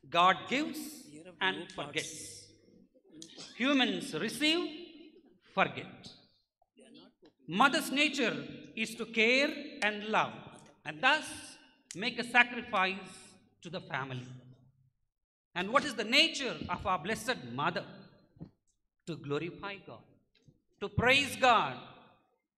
God gives and forgets. Humans receive, forget. Mother's nature is to care and love, and thus make a sacrifice to the family. And what is the nature of our blessed mother? To glorify God, to praise God,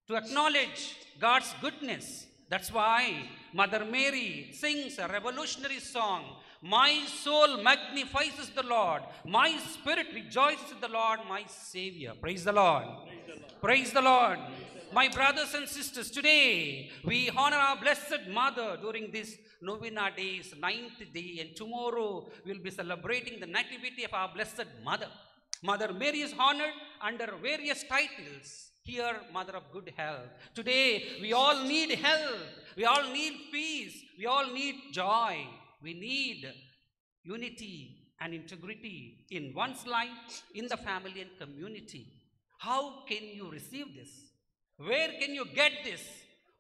to acknowledge God's goodness. That's why Mother Mary sings a revolutionary song. My soul magnifies the Lord. My spirit rejoices in the Lord, my Savior. Praise the Lord. Praise the Lord. My brothers and sisters, today we honor our blessed mother during this novena days, 9th day, and tomorrow we'll be celebrating the nativity of our blessed mother. Mother Mary is honored under various titles. Here, Mother of Good Health. Today, we all need health. We all need peace. We all need joy. We need unity and integrity in one's life, in the family and community. How can you receive this? Where can you get this?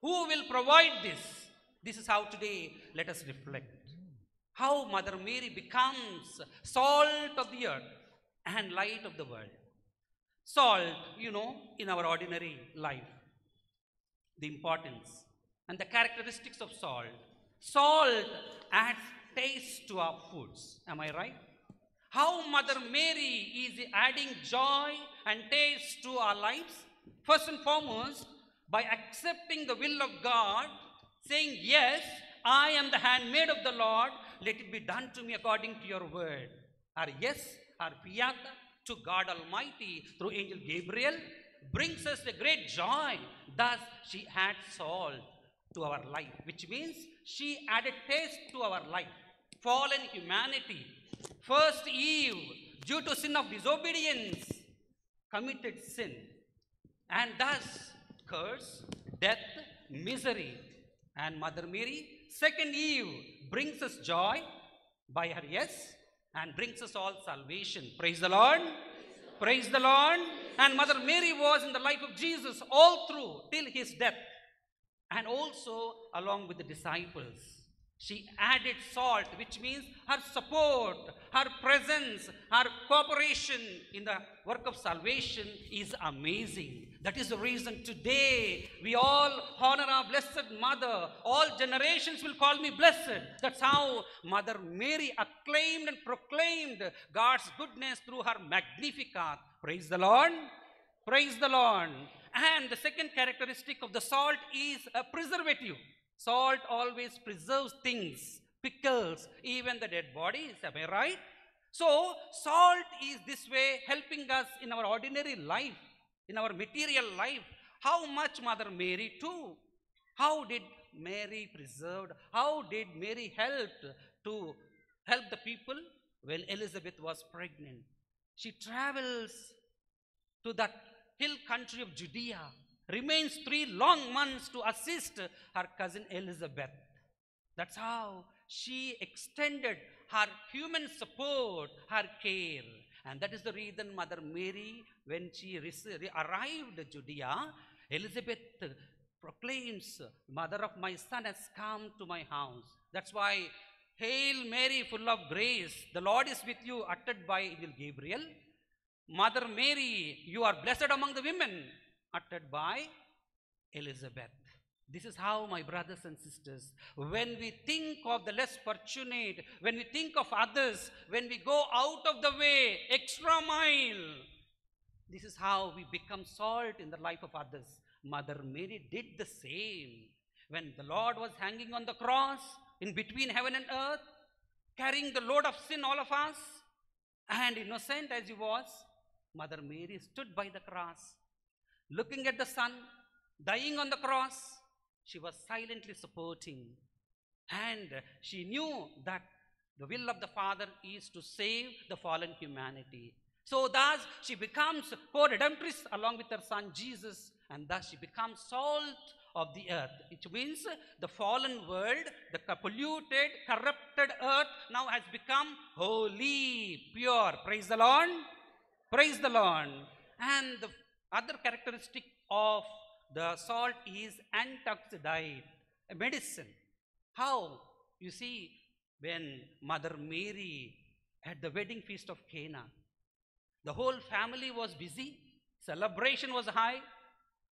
Who will provide this? This is how today let us reflect. How Mother Mary becomes salt of the earth and light of the world. Salt, in our ordinary life, the importance and the characteristics of salt. Salt adds taste to our foods. Am I right? How Mother Mary is adding joy and taste to our lives? First and foremost, by accepting the will of God, saying, yes, I am the handmaid of the Lord, let it be done to me according to your word. Our yes, our fiat to God Almighty through Angel Gabriel brings us a great joy. Thus, she adds salt to our life, which means she added taste to our life. Fallen humanity, first Eve, due to sin of disobedience, committed sin, and thus curse, death, misery. And Mother Mary, second Eve, brings us joy by her yes and brings us all salvation. Praise the Lord. Praise the Lord. And Mother Mary was in the life of Jesus all through till his death, and also along with the disciples. She added salt, which means her support, her presence, her cooperation in the work of salvation is amazing. That is the reason today we all honor our blessed mother. All generations will call me blessed. That's how Mother Mary acclaimed and proclaimed God's goodness through her Magnificat. Praise the Lord. Praise the Lord. And the second characteristic of the salt is a preservative. Salt always preserves things, pickles, even the dead bodies. Am I right? So, salt is this way helping us in our ordinary life, in our material life. How much Mother Mary too? How did Mary preserved? How did Mary help to help the people? When Elizabeth was pregnant, she travels to that hill country of Judea, remains 3 long months to assist her cousin Elizabeth. That's how she extended her human support, her care. And that is the reason Mother Mary, when she arrived at Judea, Elizabeth proclaims, Mother of my son has come to my house. That's why, Hail Mary, full of grace, the Lord is with you, uttered by Angel Gabriel. Mother Mary, you are blessed among the women, uttered by Elizabeth. This is how, my brothers and sisters, when we think of the less fortunate, when we think of others, when we go out of the way, extra mile, this is how we become salt in the life of others. Mother Mary did the same. When the Lord was hanging on the cross, in between heaven and earth, carrying the load of sin, all of us, and innocent as he was, Mother Mary stood by the cross, looking at the Son, dying on the cross. She was silently supporting. And she knew that the will of the Father is to save the fallen humanity. So thus she becomes co-redemptress along with her Son Jesus, and thus she becomes salt of the earth. It means the fallen world, the polluted, corrupted earth now has become holy, pure. Praise the Lord. Praise the Lord. And the other characteristic of the salt is antioxidant, a medicine. How? You see, when Mother Mary at the wedding feast of Cana. The whole family was busy, celebration was high,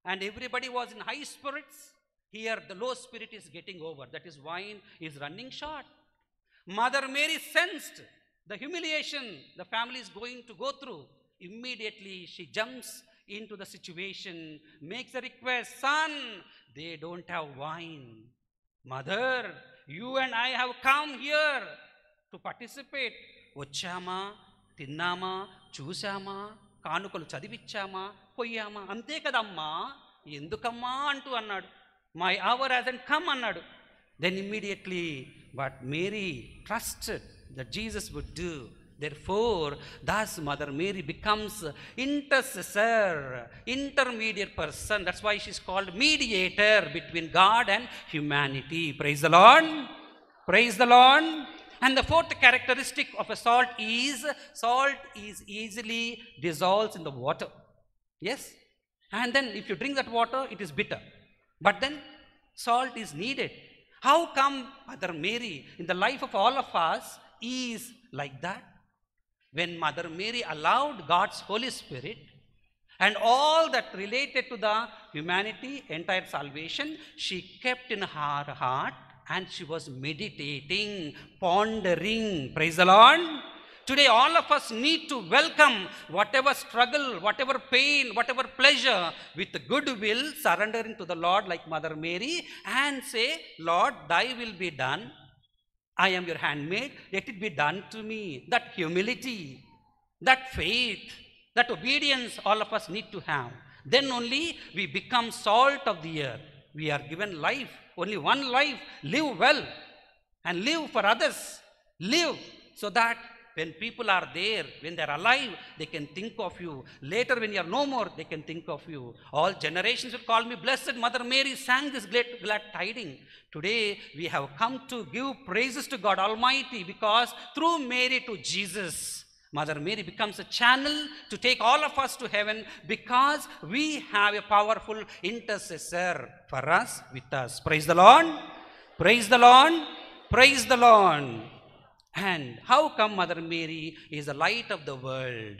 and everybody was in high spirits. Here the low spirit is getting over. That is, wine is running short. Mother Mary sensed the humiliation the family is going to go through. Immediately she jumps into the situation, makes a request, son, they don't have wine. Mother, you and I have come here to participate. వచ్చామా, తిన్నామా, చూసామా, కానుకలు చదివిచ్చామా, పోయామా, అంతే కదమ్మా, ఎందుకమ్మా అంటూ అన్నాడు. My our hasn't come అన్నాడు. Then immediately what Mary trusted that Jesus would do. Therefore, thus Mother Mary becomes intercessor, intermediate person. That's why she's called mediator between God and humanity. Praise the Lord. Praise the Lord. And the fourth characteristic of a salt is easily dissolves in the water. Yes? And then if you drink that water, it is bitter. But then salt is needed. How come Mother Mary in the life of all of us is like that? When Mother Mary allowed God's Holy Spirit and all that related to the humanity, entire salvation, she kept in her heart and she was meditating, pondering. Praise the Lord. Today all of us need to welcome whatever struggle, whatever pain, whatever pleasure with goodwill, surrendering to the Lord like Mother Mary and say, Lord, thy will be done. I am your handmaid, let it be done to me. That humility, that faith, that obedience all of us need to have. Then only we become salt of the earth. We are given life, only one life. Live well and live for others. Live so that when people are there, when they are alive, they can think of you. Later when you are no more, they can think of you. All generations will call me blessed. Mother Mary sang this glad tiding. Today we have come to give praises to God Almighty because through Mary to Jesus, Mother Mary becomes a channel to take all of us to heaven because we have a powerful intercessor for us, with us. Praise the Lord. Praise the Lord. Praise the Lord. And how come Mother Mary is the light of the world?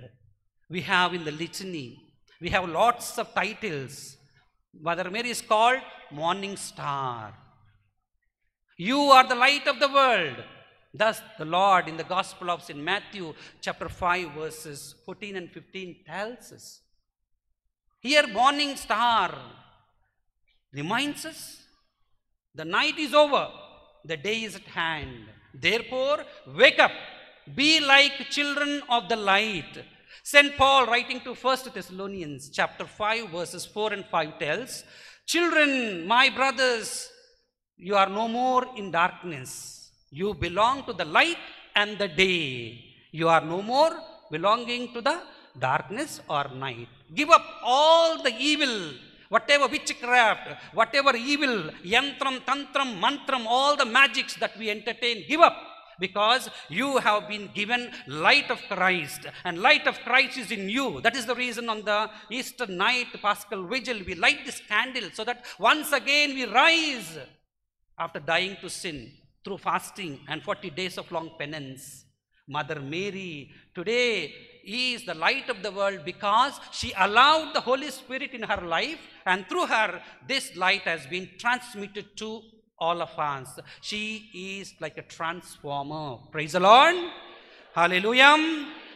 We have in the litany, we have lots of titles. Mother Mary is called Morning Star. You are the light of the world. Thus the Lord in the Gospel of St. Matthew chapter 5 verses 14 and 15 tells us. Here morning star reminds us the night is over, the day is at hand. Therefore, wake up, be like children of the light. St. Paul writing to 1 Thessalonians chapter 5 verses 4 and 5 tells, children, my brothers, you are no more in darkness. You belong to the light and the day. You are no more belonging to the darkness or night. Give up all the evil, whatever witchcraft, whatever evil, yantram, tantram, mantram, all the magics that we entertain, give up. Because you have been given light of Christ, and light of Christ is in you. That is the reason on the Easter night, Paschal Vigil, we light this candle so that once again we rise after dying to sin through fasting and 40 days of long penance. Mother Mary today is the light of the world because she allowed the Holy Spirit in her life, and through her this light has been transmitted to all of us. She is like a transformer. Praise the Lord. Hallelujah.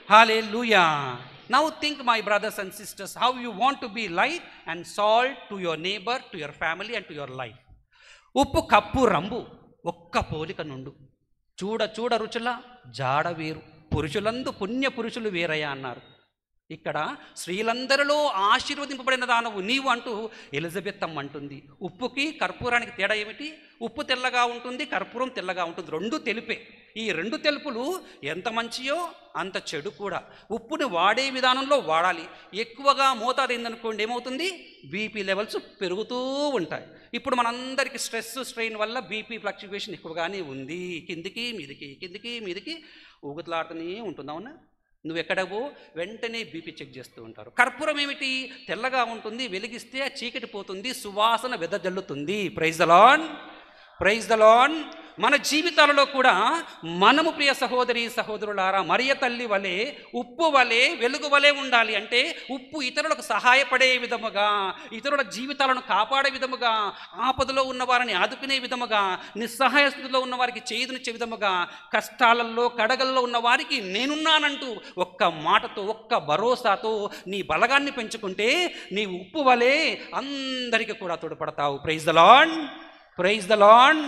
Hallelujah. Now think, my brothers and sisters, how you want to be light and salt to your neighbor, to your family and to your life. ఉప్పు cup రంబు ఒక్క పోలిక నుండు, చూడ చూడ రుచుల జాడ వేరు, పురుషులందు పుణ్య పురుషులు వేరయ్యా అన్నారు. ఇక్కడ స్త్రీలందరిలో ఆశీర్వదింపబడిన దానవు నీవు అంటూ ఎలిజబెత్ అమ్మ అంటుంది. ఉప్పుకి కర్పూరానికి తేడా ఏమిటి? ఉప్పు తెల్లగా ఉంటుంది, కర్పూరం తెల్లగా ఉంటుంది, రెండు తెలుపే. ఈ రెండు తెలుపులు ఎంత మంచియో అంత చెడు కూడా. ఉప్పుని వాడే విధానంలో వాడాలి. ఎక్కువగా మోతాదు ఏందనుకోండి ఏమవుతుంది? బీపీ లెవెల్స్ పెరుగుతూ ఉంటాయి. ఇప్పుడు మనందరికీ స్ట్రెస్ స్ట్రెయిన్ వల్ల బీపీ ఫ్లక్చువేషన్ ఎక్కువగానే ఉంది. కిందికి మీదికి కిందికి మీదికి ఊగుతలాడుతూనే ఉంటుంది. అవునా? నువ్వు ఎక్కడవో వెంటనే బీపీ చెక్ చేస్తూ ఉంటారు. కర్పూరం ఏమిటి? తెల్లగా ఉంటుంది, వెలిగిస్తే చీకటి పోతుంది, సువాసన వెదజల్లుతుంది. Praise the lord. Praise the lord. మన జీవితాలలో కూడా మనము ప్రియ సహోదరి సహోదరులారా మరియ తల్లి వలె, ఉప్పు వలె, వెలుగు వలె ఉండాలి. అంటే ఉప్పు ఇతరులకు సహాయపడే విధముగా, ఇతరుల జీవితాలను కాపాడే విధముగా, ఆపదలో ఉన్న వారిని ఆదుకునే విధముగా, నిస్సహాయ స్థితిలో ఉన్న వారికి చేయునిచ్చే విధముగా, కష్టాలలో కడగల్లో ఉన్న వారికి నేనున్నానంటూ ఒక్క మాటతో, ఒక్క భరోసాతో నీ బలగాన్ని పెంచుకుంటే నీ ఉప్పు వలె అందరికీ కూడా తోడ్పడతావు. Praise the lord. Praise the Lord.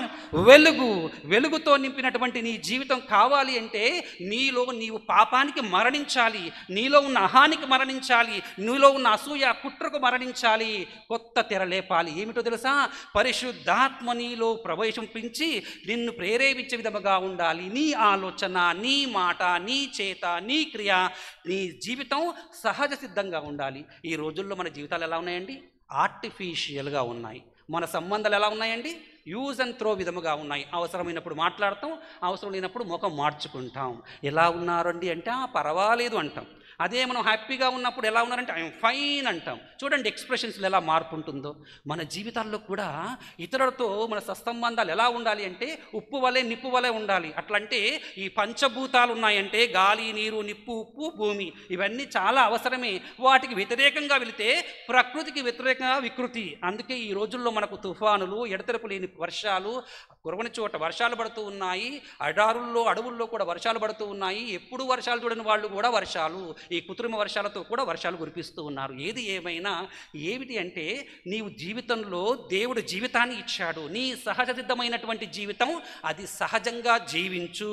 వెలుగుతో నింపినటువంటి నీ జీవితం కావాలి అంటే నీలో నీవు పాపానికి మరణించాలి, నీలో ఉన్న అహానికి మరణించాలి, నీలో ఉన్న అసూయ కుట్రకు మరణించాలి, కొత్త తెర లేపాలి. ఏమిటో తెలుసా? పరిశుద్ధాత్మ నీలో ప్రవేశించి నిన్ను ప్రేరేపించే విధముగా ఉండాలి. నీ ఆలోచన, నీ మాట, నీ చేత, నీ క్రియ, నీ జీవితం సహజ సిద్ధంగా ఉండాలి. ఈ రోజుల్లో మన జీవితాలు ఎలా ఉన్నాయండి? ఆర్టిఫిషియల్గా ఉన్నాయి. మన సంబంధాలు ఎలా ఉన్నాయండి? యూజ్ అండ్ త్రో విధముగా ఉన్నాయి. అవసరమైనప్పుడు మాట్లాడతాం, అవసరం లేనప్పుడు ముఖం మార్చుకుంటాం. ఎలా ఉన్నారండి అంటే పర్వాలేదు అంటాం. అదే మనం హ్యాపీగా ఉన్నప్పుడు ఎలా ఉన్నారంటే ఐఎమ్ ఫైన్ అంటాం. చూడండి ఎక్స్ప్రెషన్స్లో ఎలా మార్పు ఉంటుందో. మన జీవితాల్లో కూడా ఇతరులతో మన సత్సంబంధాలు ఎలా ఉండాలి అంటే ఉప్పు వలె, నిప్పు వలె ఉండాలి. అట్లంటే ఈ పంచభూతాలు ఉన్నాయంటే గాలి, నీరు, నిప్పు, ఉప్పు, భూమి, ఇవన్నీ చాలా అవసరమే. వాటికి వ్యతిరేకంగా వెళితే ప్రకృతికి వ్యతిరేకంగా వికృతి. అందుకే ఈ రోజుల్లో మనకు తుఫానులు, ఎడతెరపు లేని వర్షాలు, కురవని చోట వర్షాలు పడుతూ ఉన్నాయి, అడవుల్లో కూడా వర్షాలు పడుతూ ఉన్నాయి. ఎప్పుడు వర్షాలు చూడని వాళ్ళు కూడా వర్షాలు, ఈ కృత్రిమ వర్షాలతో కూడా వర్షాలు కురిపిస్తూ ఉన్నారు. ఏది ఏమైనా ఏమిటి అంటే నీవు జీవితంలో దేవుడు జీవితాన్ని ఇచ్చాడు. నీ సహజ సిద్ధమైనటువంటి జీవితం అది సహజంగా జీవించు,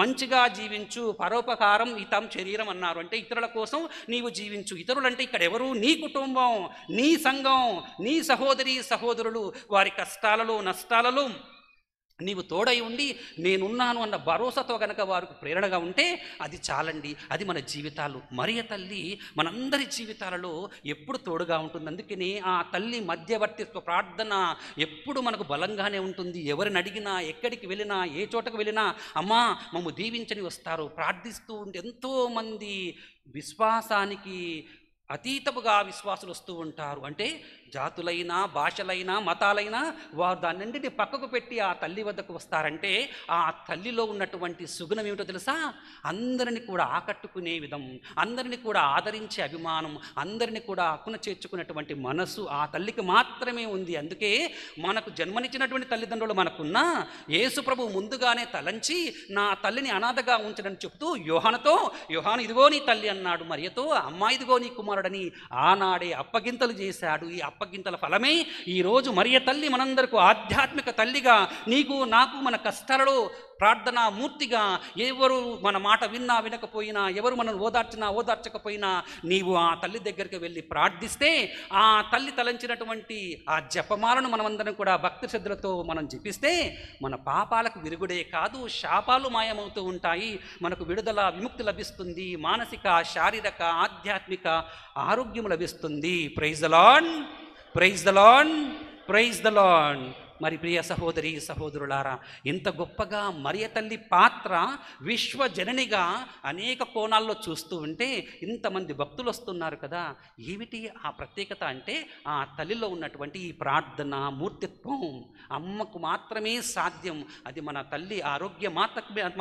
మంచిగా జీవించు. పరోపకారం హితం శరీరం అన్నారు. అంటే ఇతరుల కోసం నీవు జీవించు. ఇతరులంటే ఇక్కడ ఎవరు? నీ కుటుంబం, నీ సంఘం, నీ సహోదరి సహోదరులు. వారి కష్టాలలో నష్టాలలో నీవు తోడై ఉండి నేనున్నాను అన్న భరోసాతో కనుక వారికి ప్రేరణగా ఉంటే అది చాలండి. అది మన జీవితాలు. మరియ తల్లి మనందరి జీవితాలలో ఎప్పుడు తోడుగా ఉంటుంది. అందుకని ఆ తల్లి మధ్యవర్తిత్వ ప్రార్థన ఎప్పుడు మనకు బలంగానే ఉంటుంది. ఎవరిని అడిగినా, ఎక్కడికి వెళ్ళినా, ఏ చోటకు వెళ్ళినా అమ్మా మమ్ము దీవించని వస్తారు. ప్రార్థిస్తూ ఉంటే ఎంతోమంది విశ్వాసానికి అతీతముగా విశ్వాసులు వస్తూ ఉంటారు. అంటే జాతులైనా, భాషలైనా, మతాలైనా వారు దాన్నింటిని పక్కకు పెట్టి ఆ తల్లి వద్దకు వస్తారంటే ఆ తల్లిలో ఉన్నటువంటి సుగుణం ఏమిటో తెలుసా? అందరిని కూడా ఆకట్టుకునే విధం, అందరిని కూడా ఆదరించే అభిమానం, అందరిని కూడా హక్కున చేర్చుకున్నటువంటి మనసు ఆ తల్లికి మాత్రమే ఉంది. అందుకే మనకు జన్మనిచ్చినటువంటి తల్లిదండ్రులు మనకున్నా యేసు ప్రభు ముందుగానే తలంచి నా తల్లిని అనాథగా ఉంచడని చెప్తూ యోహాను ఇదిగో నీ తల్లి అన్నాడు. మరియతో అమ్మా ఇదిగో నీ కుమారుడని ఆనాడే అప్పగింతలు చేశాడు. ఈ అప్పగింతల ఫలమే ఈరోజు మరియ తల్లి మనందరికీ ఆధ్యాత్మిక తల్లిగా, నీకు నాకు మన కష్టాలలో ప్రార్థనా మూర్తిగా, ఎవరు మన మాట విన్నా వినకపోయినా, ఎవరు మనల్ని ఓదార్చకపోయినా నీవు ఆ తల్లి దగ్గరికి వెళ్ళి ప్రార్థిస్తే ఆ తల్లి తలంచినటువంటి ఆ జపమాలను మనమందరం కూడా భక్తి శ్రద్ధలతో మనం జపిస్తే మన పాపాలకు విరుగుడే కాదు, శాపాలు మాయమవుతూ ఉంటాయి. మనకు విడుదల, విముక్తి లభిస్తుంది. మానసిక, శారీరక, ఆధ్యాత్మిక ఆరోగ్యం లభిస్తుంది. Praise the lord. Praise the lord. Praise the lord. మరి ప్రియ సహోదరి సహోదరులారా, ఇంత గొప్పగా మరియ తల్లి పాత్ర విశ్వజననిగా అనేక కోణాల్లో చూస్తూ ఉంటే ఇంతమంది భక్తులు వస్తున్నారు కదా. ఏమిటి ఆ ప్రత్యేకత అంటే ఆ తల్లిలో ఉన్నటువంటి ఈ ప్రార్థన మూర్తిత్వం అమ్మకు మాత్రమే సాధ్యం. అది మన తల్లి ఆరోగ్య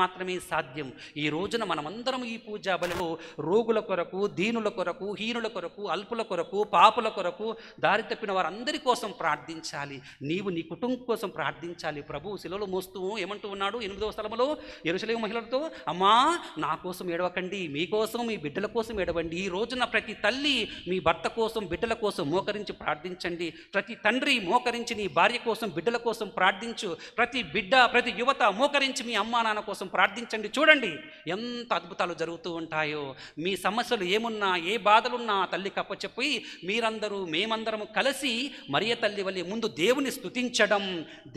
మాత్రమే సాధ్యం. ఈ రోజున మనమందరం ఈ పూజా బలిలో రోగుల కొరకు, దీనుల కొరకు, హీనుల కొరకు, అల్పుల కొరకు, పాపుల కొరకు, దారి తప్పిన వారందరి కోసం ప్రార్థించాలి. నీవు నీ కుటుంబం కోసం ప్రార్థించాలి. ప్రభు శిలువలో మోస్తూ ఏమంటూ ఉన్నాడు 8వ స్థలములో యెరూషలేము మహిళలతో, అమ్మా నా కోసం ఏడవకండి, మీకోసం మీ బిడ్డల కోసం ఏడవండి. ఈ రోజున ప్రతి తల్లి మీ భర్త కోసం, బిడ్డల కోసం మోకరించి ప్రార్థించండి. ప్రతి తండ్రి మోకరించి నీ భార్య కోసం, బిడ్డల కోసం ప్రార్థించు. ప్రతి బిడ్డ, ప్రతి యువత మోకరించి మీ అమ్మా నాన్న కోసం ప్రార్థించండి. చూడండి ఎంత అద్భుతాలు జరుగుతూ ఉంటాయో. మీ సమస్యలు ఏమున్నా, ఏ బాధలున్నా తల్లికి అప్పచెప్పి మీరందరూ, మేమందరము కలిసి మరియ తల్లి వల్లే ముందు దేవుని స్తుతించడం,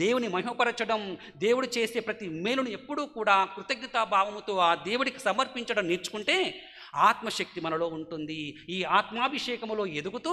దేవుని మహిమపరచడం, దేవుడు చేసే ప్రతి మేలును ఎప్పుడూ కూడా కృతజ్ఞతాభావముతో ఆ దేవుడికి సమర్పించడం నేర్చుకుంటే ఆత్మశక్తి మనలో ఉంటుంది. ఈ ఆత్మాభిషేకములో ఎదుగుతూ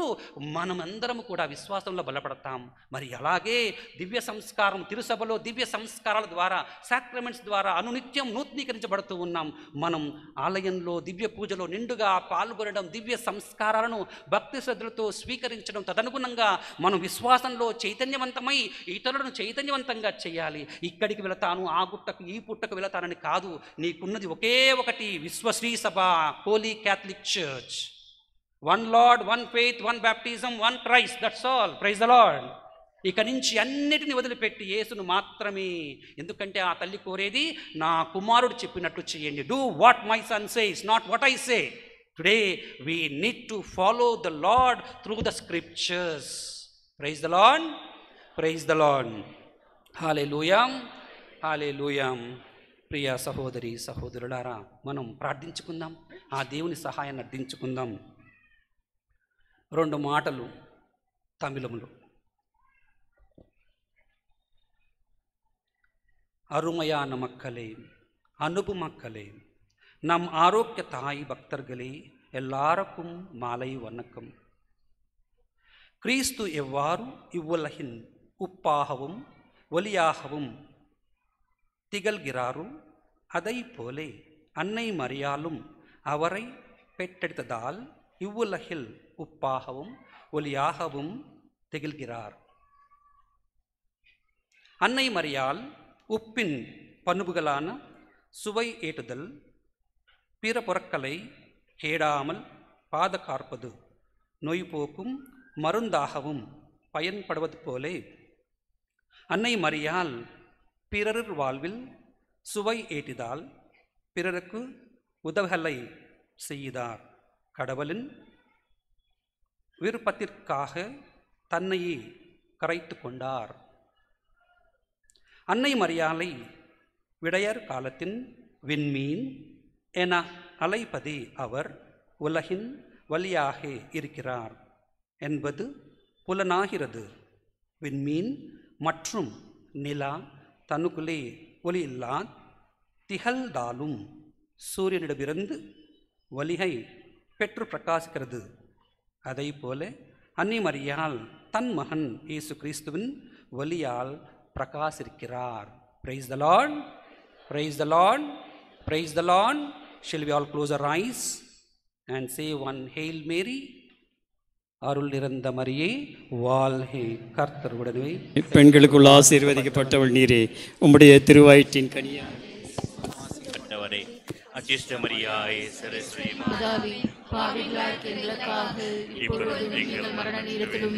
మనమందరం కూడా విశ్వాసంలో బలపడతాం. మరి అలాగే దివ్య సంస్కారం, తిరుసభలో దివ్య సంస్కారాల ద్వారా, సాక్రమెంట్స్ ద్వారా అనునిత్యం నూతనీకరించబడుతూ ఉన్నాం. మనం ఆలయంలో దివ్య పూజలో నిండుగా పాల్గొనడం, దివ్య సంస్కారాలను భక్తి శ్రద్ధలతో స్వీకరించడం, తదనుగుణంగా మనం విశ్వాసంలో చైతన్యవంతమై ఇతరులను చైతన్యవంతంగా చేయాలి. ఇక్కడికి వెళతాను, ఆ గుట్టకు ఈ పుట్టకు వెళతానని కాదు. నీకున్నది ఒకే ఒకటి, విశ్వశ్రీ సభ, holy Catholic church. One lord, one faith, one baptism, one Christ, that's all. Praise the lord. ఇక నుంచి అన్నిటిని వదిలిపెట్టి యేసును మాత్రమే. ఎందుకంటే ఆ తల్లి కోరేది, నా కుమారుడు చెప్పినట్టు చేయండి. Do what my son says, not what I say. Today we need to follow the Lord through the scriptures. Praise the lord. Praise the Lord. Hallelujah, hallelujah. ప్రియ సహోదరి సహోదరులారా, మనం ప్రార్థించుకుందాం, ఆ దేవుని సహాయాన్ని అర్థించుకుందాం. 2 మాటలు తమిళములో. அருமையான மக்களே, அன்பு மக்களே, நம் ஆரோக்கிய தாய் பக்தர்களே, எல்லாருக்கும் மாலை வணக்கம். கிறிஸ்து எவ்வாறு இவ்வுலகின் உப்பாகவும் ஒளியாகவும் திகழ்கிறாரோ அதை போலே அன்னை மரியாளும் அவரை பெற்றெடுத்ததால் இவ்வுலகில் உப்பாகவும் ஒளியாகவும் திகழ்கிறார். அன்னை மரியாள் உப்பின் பண்புகளான சுவை ஏற்றுதல், பிற பொருட்களை கேடாமல் பாதுகாப்பது, நோய் போக்கும் மருந்தாகவும் பயன்படுவது போலே அன்னை மரியாள் பிறர் வாழ்வில் சுவை ஏற்றிதால் பிறருக்கு உதவிகளை செய்தார். கடவுளின் விருப்பத்திற்காக தன்னையே கரைத்து கொண்டார். அன்னை மரியாளை விடையர் காலத்தின் விண்மீன் என அழைப்பதே அவர் உலகின் வழியாக இருக்கிறார் என்பது புலனாகிறது. விண்மீன் மற்றும் நிலா தனக்குள்ளே ஒளி இல்லா திகழ்ந்தாலும் சூரியனிடமிருந்து ஒளியை பெற்று பிரகாசிக்கிறது. அதை போல அன்னை மரியாள் தன் மகன் இயேசு கிறிஸ்துவின் ஒளியால் பிரகாசிக்கிறார். Praise the Lord. Praise the Lord. Praise the Lord. Shall we all close our eyes and say one Hail Mary? அருள் நிறைந்த மரியே வாழ்க, கர்த்தர் உடனே, பெண்களுக்குள் ஆசீர்வதிக்கப்பட்டவள் நீரே, உம்முடைய திருவயிற்றின் கனியானவரே, அச்சிஷ்ட மரியாயே சரஸ்வதி மாதாவே, பாவிகளாகிய எங்களுக்காக இப்பொழுதும் எங்கள் மரண நேரத்திலும்